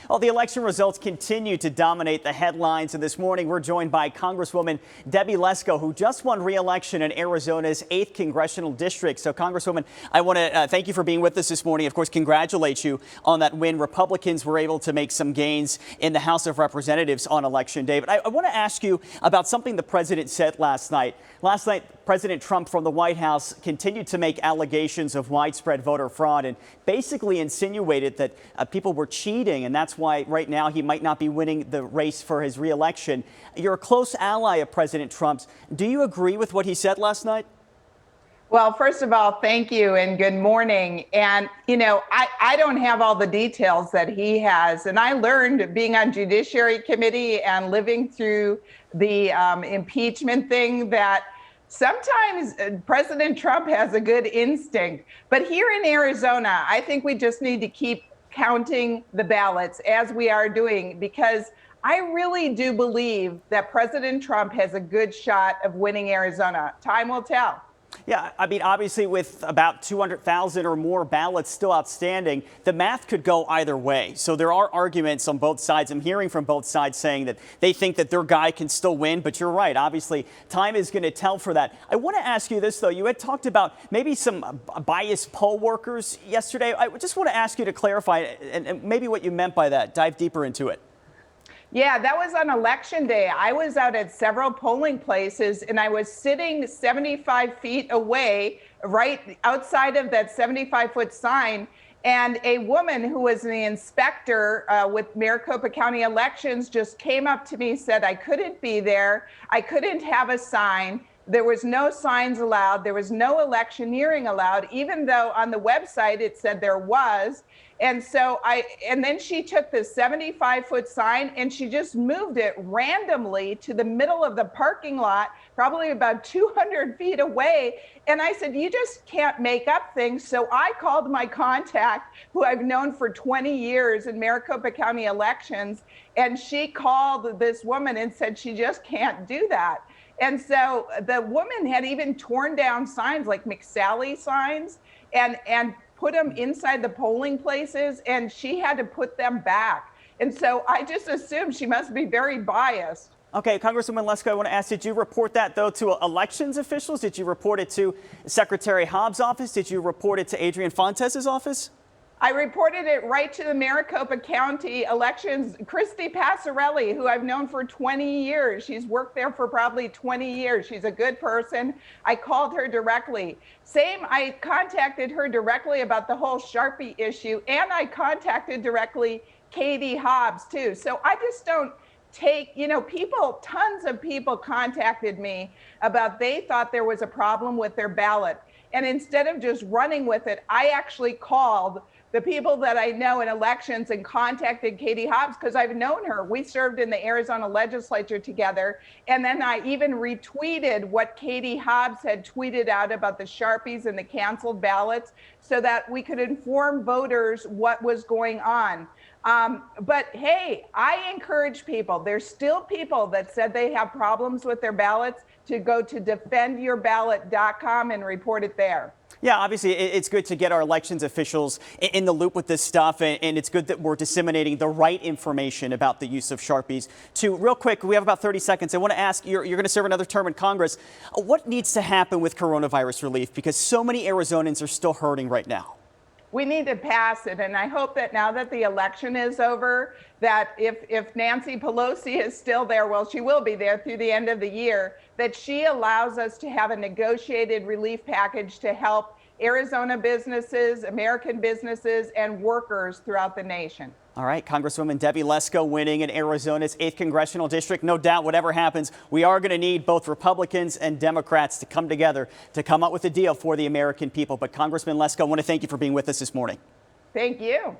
Well, the election results continue to dominate the headlines, and this morning we're joined by Congresswoman Debbie Lesko, who just won re-election in Arizona's 8th congressional district. So, Congresswoman, I want to thank you for being with us this morning. Of course, congratulate you on that win. Republicans were able to make some gains in the House of Representatives on Election Day. But I want to ask you about something the president said last night. Last night, President Trump from the White House continued to make allegations of widespread voter fraud and basically insinuated that people were cheating, and that's why right now he might not be winning the race for his re-election. You're a close ally of President Trump's. Do you agree with what he said last night? Well, first of all, thank you and good morning. And, I don't have all the details that he has. And I learned being on Judiciary Committee and living through the impeachment thing that sometimes President Trump has a good instinct. But here in Arizona, I think we just need to keep counting the ballots as we are doing, because I really do believe that President Trump has a good shot of winning Arizona. Time will tell. Yeah, I mean, obviously, with about 200,000 or more ballots still outstanding, the math could go either way. So there are arguments on both sides. I'm hearing from both sides saying that they think that their guy can still win. But you're right. Obviously, time is going to tell for that. I want to ask you this, though. You had talked about maybe some biased poll workers yesterday. I just want to ask you to clarify and maybe what you meant by that. Dive deeper into it. Yeah, that was on Election Day. I was out at several polling places and I was sitting 75 feet away, right outside of that 75-foot sign. And a woman who was the inspector with Maricopa County elections just came up to me, said I couldn't be there. I couldn't have a sign. There was no signs allowed. There was no electioneering allowed, even though on the website it said there was. And then she took the 75-foot sign and she just moved it randomly to the middle of the parking lot, probably about 200 feet away. And I said, you just can't make up things. So I called my contact, who I've known for 20 years in Maricopa County elections, and she called this woman and said she just can't do that. And so the woman had even torn down signs like McSally signs and put them inside the polling places, and she had to put them back. And so I just assumed she must be very biased. Okay, Congresswoman Lesko, I want to ask, did you report that, though, to elections officials? Did you report it to Secretary Hobbs' office? Did you report it to Adrian Fontes' office? I reported it right to the Maricopa County elections. Christy Passarelli, who I've known for 20 years. She's worked there for probably 20 years. She's a good person. I called her directly. I contacted her directly about the whole Sharpie issue, and I contacted directly Katie Hobbs, too. So I just don't take, tons of people contacted me about they thought there was a problem with their ballot. And instead of just running with it, I actually called the people that I know in elections and contacted Katie Hobbs because I've known her. We served in the Arizona legislature together. And then I even retweeted what Katie Hobbs had tweeted out about the Sharpies and the canceled ballots so that we could inform voters what was going on. But hey, I encourage people. There's still people that said they have problems with their ballots to go to defendyourballot.com and report it there. Yeah, obviously, it's good to get our elections officials in the loop with this stuff, and it's good that we're disseminating the right information about the use of Sharpies. Real quick, we have about 30 seconds. I want to ask, you're going to serve another term in Congress. What needs to happen with coronavirus relief? Because so many Arizonans are still hurting right now. We need to pass it, and I hope that now that the election is over, that if Nancy Pelosi is still there, well, she will be there through the end of the year, that she allows us to have a negotiated relief package to help Arizona businesses, American businesses, and workers throughout the nation. All right, Congresswoman Debbie Lesko winning in Arizona's 8th congressional district. No doubt, whatever happens, we are going to need both Republicans and Democrats to come together to come up with a deal for the American people. But Congressman Lesko, I want to thank you for being with us this morning. Thank you.